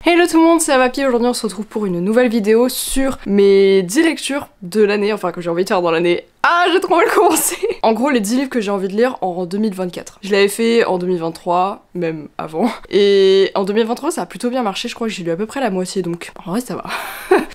Hello tout le monde, c'est Avapi. Aujourd'hui on se retrouve pour une nouvelle vidéo sur mes 10 lectures de l'année, enfin que j'ai envie de faire dans l'année. Ah, j'ai trop mal commencé. En gros, les 10 livres que j'ai envie de lire en 2024. Je l'avais fait en 2023, même avant. Et en 2023, ça a plutôt bien marché, je crois que j'ai lu à peu près la moitié, donc en vrai ça va.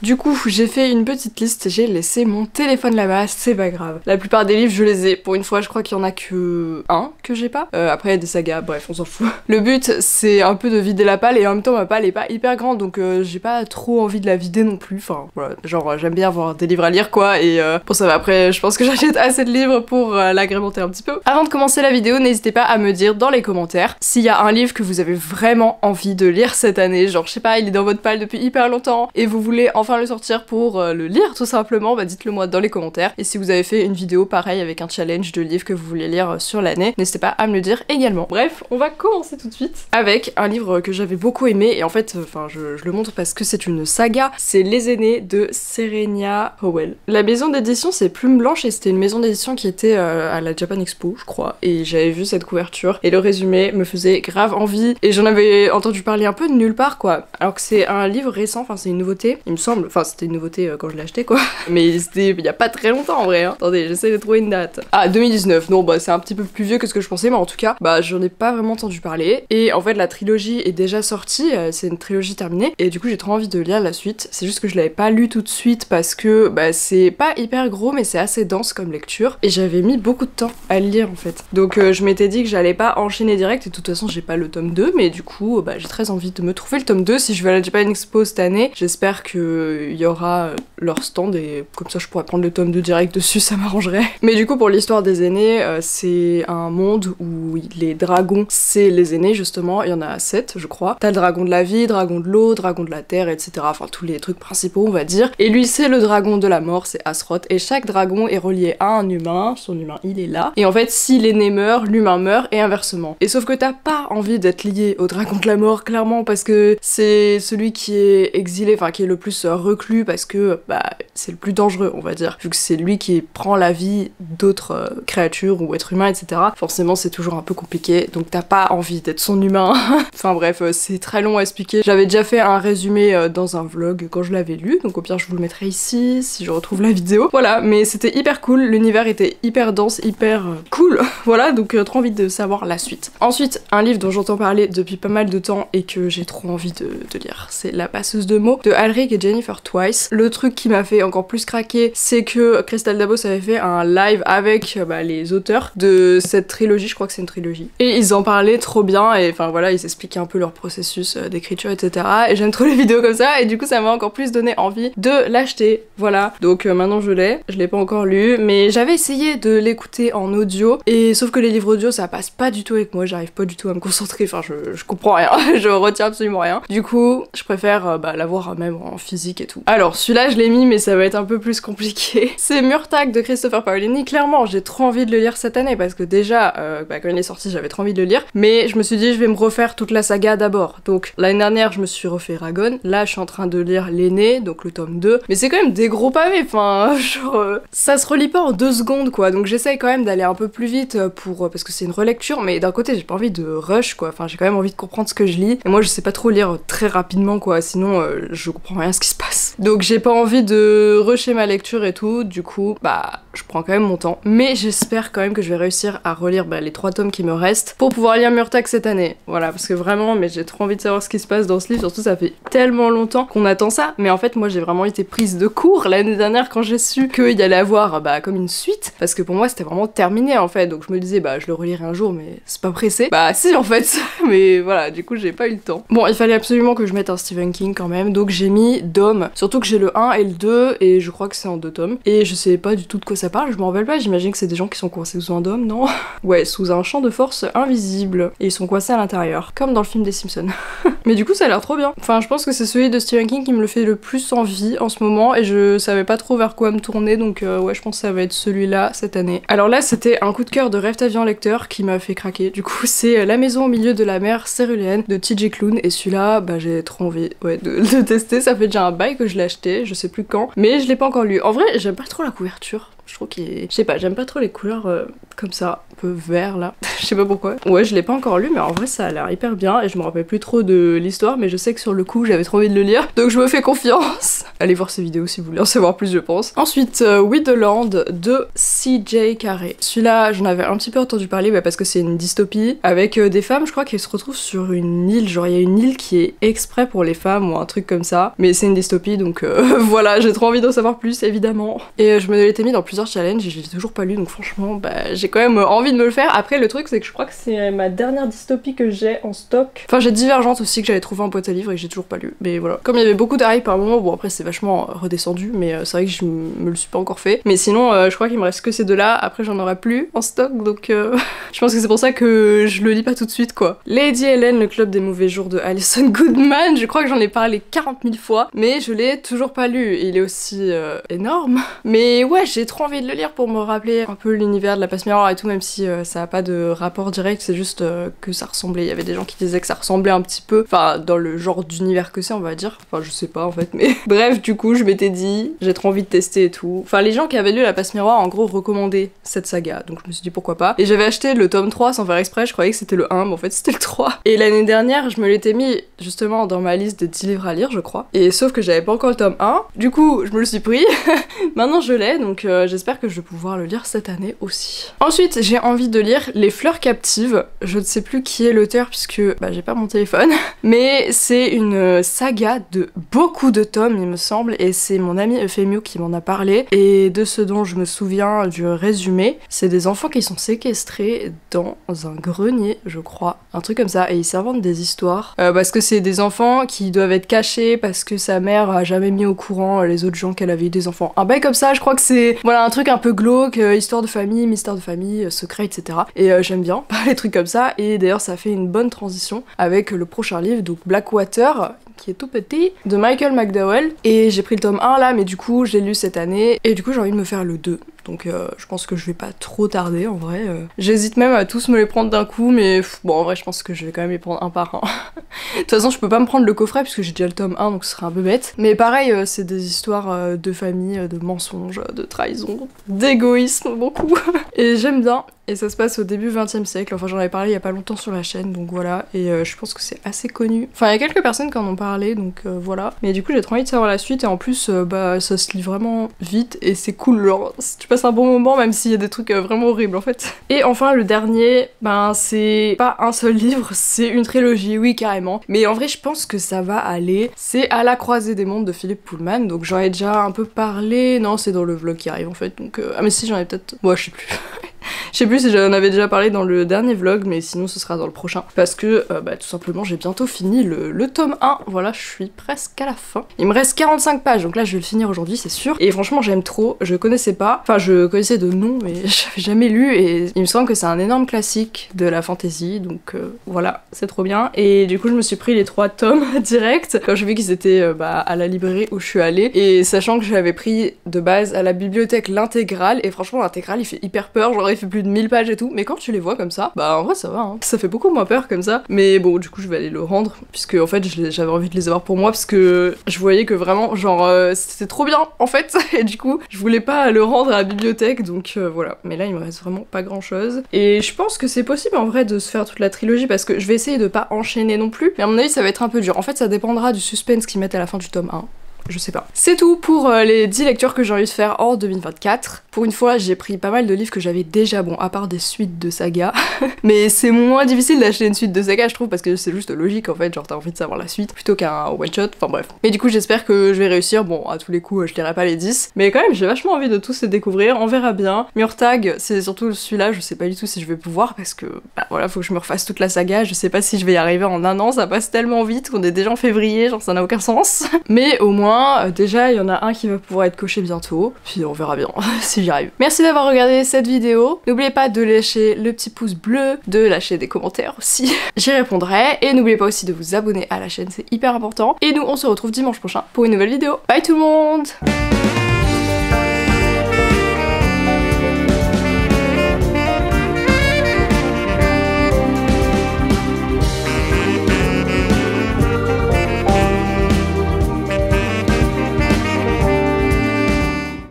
Du coup, j'ai fait une petite liste, j'ai laissé mon téléphone là-bas, c'est pas grave. La plupart des livres, je les ai. Pour une fois, je crois qu'il y en a que un que j'ai pas. Après, il y a des sagas, bref, on s'en fout. Le but, c'est un peu de vider la palle, et en même temps, ma palle est pas hyper grande, donc j'ai pas trop envie de la vider non plus. Enfin, voilà, genre, j'aime bien avoir des livres à lire, quoi, et pour ça va. Après, je pense que j'achète assez de livres pour l'agrémenter un petit peu. Avant de commencer la vidéo, n'hésitez pas à me dire dans les commentaires s'il y a un livre que vous avez vraiment envie de lire cette année. Genre, je sais pas, il est dans votre palle depuis hyper longtemps, et vous voulez enfin le sortir pour le lire tout simplement, bah dites-le moi dans les commentaires. Et si vous avez fait une vidéo pareil avec un challenge de livres que vous voulez lire sur l'année, n'hésitez pas à me le dire également. Bref, on va commencer tout de suite avec un livre que j'avais beaucoup aimé, et en fait, enfin je le montre parce que c'est une saga, c'est Les Aînés de Serena Howell. La maison d'édition c'est Plume Blanche, et c'était une maison d'édition qui était à la Japan Expo je crois, et j'avais vu cette couverture et le résumé me faisait grave envie, et j'en avais entendu parler un peu de nulle part quoi, alors que c'est un livre récent, enfin c'est une nouveauté il me semble, enfin c'était une nouveauté quand je l'ai acheté quoi, mais c'était il y a pas très longtemps en vrai hein. Attendez, j'essaie de trouver une date. Ah, 2019, non bah c'est un petit peu plus vieux que ce que je pensais, mais en tout cas bah j'en ai pas vraiment entendu parler, et en fait la trilogie est déjà sortie, c'est une trilogie terminée, et du coup j'ai trop envie de lire la suite. C'est juste que je l'avais pas lu tout de suite parce que bah c'est pas hyper gros, mais c'est assez dense comme lecture, et j'avais mis beaucoup de temps à le lire en fait, donc je m'étais dit que j'allais pas enchaîner direct, et de toute façon j'ai pas le tome 2, mais du coup bah j'ai très envie de me trouver le tome 2 si je vais à la Japan Expo cette année. J'espère qu'il y aura leur stand, et comme ça je pourrais prendre le tome 2 direct dessus, ça m'arrangerait. Mais du coup pour l'histoire des aînés, c'est un monde où les dragons c'est les aînés justement, il y en a 7 je crois. T'as le dragon de la vie, dragon de l'eau, dragon de la terre, etc. Enfin tous les trucs principaux on va dire. Et lui c'est le dragon de la mort, c'est Azeroth, et chaque dragon est relié à un humain, son humain il est là. Et en fait si l'aîné meurt, l'humain meurt, et inversement. Et sauf que t'as pas envie d'être lié au dragon de la mort clairement, parce que c'est celui qui est exilé, enfin qui est le plus reclus, parce que bah c'est le plus dangereux on va dire, vu que c'est lui qui prend la vie d'autres créatures ou êtres humains, etc. Forcément c'est toujours un peu compliqué, donc t'as pas envie d'être son humain. Enfin bref, c'est très long à expliquer. J'avais déjà fait un résumé dans un vlog quand je l'avais lu, donc au pire je vous le mettrai ici si je retrouve la vidéo. Voilà, mais c'était hyper cool, l'univers était hyper dense, hyper cool. Voilà, donc trop envie de savoir la suite. Ensuite, un livre dont j'entends parler depuis pas mal de temps et que j'ai trop envie de lire, c'est La passeuse de mots de Alric et Jennifer Twice. Le truc qui m'a fait encore plus craquer, c'est que Crystal Dabos avait fait un live avec les auteurs de cette trilogie, je crois que c'est une trilogie, et ils en parlaient trop bien, et enfin voilà, ils expliquaient un peu leur processus d'écriture, etc. Et j'aime trop les vidéos comme ça, et du coup ça m'a encore plus donné envie de l'acheter. Voilà, donc maintenant je l'ai pas encore lu, mais j'avais essayé de l'écouter en audio, et sauf que les livres audio ça passe pas du tout avec moi, j'arrive pas du tout à me concentrer, enfin je comprends rien, je retiens absolument rien. Du coup je préfère l'avoir même en physique et tout. Alors celui-là je l'ai mis, mais ça va être un peu plus compliqué. C'est Murtagh de Christopher Paolini. Clairement j'ai trop envie de le lire cette année, parce que déjà quand il est sorti j'avais trop envie de le lire, mais je me suis dit je vais me refaire toute la saga d'abord. Donc l'année dernière je me suis refait Eragon, là je suis en train de lire L'Aîné, donc le tome 2, mais c'est quand même des gros pavés, enfin genre ça se relit pas en 2 secondes quoi, donc j'essaye quand même d'aller un peu plus vite parce que c'est une relecture, mais d'un côté j'ai pas envie de rush quoi, enfin j'ai quand même envie de comprendre ce que je lis, et moi je sais pas trop lire très rapidement quoi, sinon je comprends rien à ce qui se passe, donc j'ai pas envie de rusher ma lecture et tout, du coup bah je prends quand même mon temps, mais j'espère quand même que je vais réussir à relire les 3 tomes qui me restent pour pouvoir lire Murtagh cette année. Voilà, parce que vraiment, mais j'ai trop envie de savoir ce qui se passe dans ce livre, surtout ça fait tellement longtemps qu'on attend ça, mais en fait moi j'ai vraiment été prise de court l'année dernière quand j'ai su qu'il y allait avoir comme une suite, parce que pour moi c'était vraiment terminé en fait, donc je me disais je le relirai un jour, mais c'est pas pressé. Bah si en fait, mais voilà, du coup j'ai pas eu le temps. Bon, il fallait absolument que je mette un Stephen King quand même, donc j'ai mis Dome, surtout que j'ai le 1 et le 2, et je crois que c'est en 2 tomes, et je sais pas du tout de quoi ça parle, je m'en rappelle pas, j'imagine que c'est des gens qui sont coincés sous un dôme, non? Ouais, sous un champ de force invisible, et ils sont coincés à l'intérieur, comme dans le film des Simpsons. Mais du coup ça a l'air trop bien. Enfin je pense que c'est celui de Stephen King qui me le fait le plus envie en ce moment, et je savais pas trop vers quoi me tourner, donc ouais je pense que ça va être celui-là cette année. Alors là c'était un coup de cœur de Rêve ta vie en lecteur qui m'a fait craquer, du coup c'est La maison au milieu de la mer céruléenne de TJ Klune, et celui-là j'ai trop envie de tester, ça fait déjà un bail que je l'ai acheté, je sais plus quand, mais je l'ai pas encore lu. En vrai j'aime pas trop la couverture, je trouve qu'il est... Je sais pas, j'aime pas trop les couleurs comme ça, un peu vert là. Je sais pas pourquoi. Ouais, je l'ai pas encore lu, mais en vrai ça a l'air hyper bien et je me rappelle plus trop de l'histoire, mais je sais que sur le coup j'avais trop envie de le lire, donc je me fais confiance. Allez voir ces vidéos si vous voulez en savoir plus, je pense. Ensuite, We the Land de CJ Carey. Celui-là, j'en avais un petit peu entendu parler parce que c'est une dystopie avec des femmes, je crois, qui se retrouvent sur une île. Genre, il y a une île qui est exprès pour les femmes ou un truc comme ça. Mais c'est une dystopie, donc voilà, j'ai trop envie d'en savoir plus, évidemment. Et je me l'étais mis dans plusieurs challenges et je l'ai toujours pas lu, donc franchement, bah, j'ai quand même envie de me le faire. Après, le truc, c'est que je crois que c'est ma dernière dystopie que j'ai en stock. Enfin, j'ai Divergente aussi que j'avais trouvé en boîte à livres et que j'ai toujours pas lu. Mais voilà. Comme il y avait beaucoup d'hype par moment, bon, après, c'est vachement redescendu, mais c'est vrai que je me le suis pas encore fait. Mais sinon, je crois qu'il me reste que ces deux-là. Après, j'en aurai plus en stock, donc je pense que c'est pour ça que je le lis pas tout de suite, quoi. Lady Helen, le club des mauvais jours de Alison Goodman, je crois que j'en ai parlé 40 000 fois, mais je l'ai toujours pas lu. Il est aussi énorme. Mais ouais, j'ai trop envie de le lire pour me rappeler un peu l'univers de la passe miroir et tout, même si ça a pas de rapport direct, c'est juste que ça ressemblait. Il y avait des gens qui disaient que ça ressemblait un petit peu, enfin, dans le genre d'univers que c'est, on va dire. Enfin, je sais pas en fait, mais bref, du coup, je m'étais dit, j'ai trop envie de tester et tout. Enfin, les gens qui avaient lu la passe miroir, en gros, recommandaient cette saga, donc je me suis dit pourquoi pas. Et j'avais acheté le tome 3 sans faire exprès, je croyais que c'était le 1, mais en fait c'était le 3. Et l'année dernière, je me l'étais mis justement dans ma liste de 10 livres à lire, je crois. Et sauf que j'avais pas encore le tome 1, du coup, je me le suis pris. Maintenant je l'ai, donc j'espère que je vais pouvoir le lire cette année aussi. Ensuite, j'ai envie de lire Les Fleurs Captives. Je ne sais plus qui est l'auteur puisque bah, j'ai pas mon téléphone, mais c'est une saga de beaucoup de tomes, il me semble, et c'est mon ami Euphemio qui m'en a parlé. Et de ce dont je me souviens du résumé, c'est des enfants qui sont séquestrés dans un grenier, je crois, un truc comme ça, et ils s'inventent des histoires parce que c'est des enfants qui doivent être cachés parce que sa mère a jamais mis au courant les autres gens qu'elle avait eu des enfants. Un bail comme ça, je crois que c'est voilà un truc un peu glauque, histoire de famille, mystère de famille, secret, etc. Et j'aime bien les trucs comme ça, et d'ailleurs ça fait une bonne transition avec le prochain livre, donc Blackwater, qui est tout petit, de Michael McDowell. Et j'ai pris le tome 1 là, mais du coup j'ai lu cette année, et du coup j'ai envie de me faire le 2. Donc je pense que je vais pas trop tarder en vrai. J'hésite même à tous me les prendre d'un coup, mais bon en vrai je pense que je vais quand même les prendre un par un. De toute façon je peux pas me prendre le coffret puisque j'ai déjà le tome 1, donc ce serait un peu bête. Mais pareil, c'est des histoires de famille, de mensonges, de trahison, d'égoïsme beaucoup. Et j'aime bien. Et ça se passe au début 20e siècle, enfin j'en avais parlé il y a pas longtemps sur la chaîne, donc voilà, et je pense que c'est assez connu. Enfin il y a quelques personnes qui en ont parlé, donc voilà. Mais du coup j'ai trop envie de savoir la suite, et en plus bah ça se lit vraiment vite, et c'est cool, genre tu passes un bon moment même s'il y a des trucs vraiment horribles en fait. Et enfin le dernier, ben c'est pas un seul livre, c'est une trilogie, oui carrément. Mais en vrai je pense que ça va aller. C'est À la croisée des mondes de Philippe Pullman, donc j'en ai déjà un peu parlé, non c'est dans le vlog qui arrive en fait, donc ah mais si j'en ai peut-être... Moi je sais plus. Je sais plus si j'en avais déjà parlé dans le dernier vlog, mais sinon ce sera dans le prochain. Parce que bah, tout simplement j'ai bientôt fini le tome 1, voilà, je suis presque à la fin. Il me reste 45 pages, donc là je vais le finir aujourd'hui c'est sûr. Et franchement j'aime trop, je connaissais pas, enfin je connaissais de nom mais j'avais jamais lu, et il me semble que c'est un énorme classique de la fantasy, donc voilà, c'est trop bien. Et du coup je me suis pris les 3 tomes direct, quand j'ai vu qu'ils étaient bah, à la librairie où je suis allée, et sachant que j'avais pris de base à la bibliothèque l'intégrale, et franchement l'intégrale il fait hyper peur, genre il fait plus de 1000 pages et tout, mais quand tu les vois comme ça, bah en vrai ça va, hein. Ça fait beaucoup moins peur comme ça, mais bon du coup je vais aller le rendre, puisque en fait j'avais envie de les avoir pour moi, parce que je voyais que vraiment genre c'était trop bien en fait, et du coup je voulais pas le rendre à la bibliothèque, donc voilà. Mais là il me reste vraiment pas grand chose, et je pense que c'est possible en vrai de se faire toute la trilogie, parce que je vais essayer de pas enchaîner non plus, mais à mon avis ça va être un peu dur. En fait ça dépendra du suspense qu'ils mettent à la fin du tome 1. Je sais pas. C'est tout pour les 10 lectures que j'ai envie de faire en 2024. Pour une fois, j'ai pris pas mal de livres que j'avais déjà, bon, à part des suites de sagas. Mais c'est moins difficile d'acheter une suite de saga, je trouve, parce que c'est juste logique, en fait, genre t'as envie de savoir la suite, plutôt qu'un one-shot, enfin bref. Mais du coup, j'espère que je vais réussir. Bon, à tous les coups, je lirai pas les 10. Mais quand même, j'ai vachement envie de tous les découvrir, on verra bien. Murtag, c'est surtout celui-là, je sais pas du tout si je vais pouvoir, parce que, bah voilà, faut que je me refasse toute la saga, je sais pas si je vais y arriver en un an, ça passe tellement vite qu'on est déjà en février, genre ça n'a aucun sens. Mais au moins, déjà il y en a un qui va pouvoir être coché bientôt, puis on verra bien si j'y arrive. Merci d'avoir regardé cette vidéo, n'oubliez pas de lâcher le petit pouce bleu, de lâcher des commentaires aussi, j'y répondrai, et n'oubliez pas aussi de vous abonner à la chaîne, c'est hyper important, et nous on se retrouve dimanche prochain pour une nouvelle vidéo. Bye tout le monde!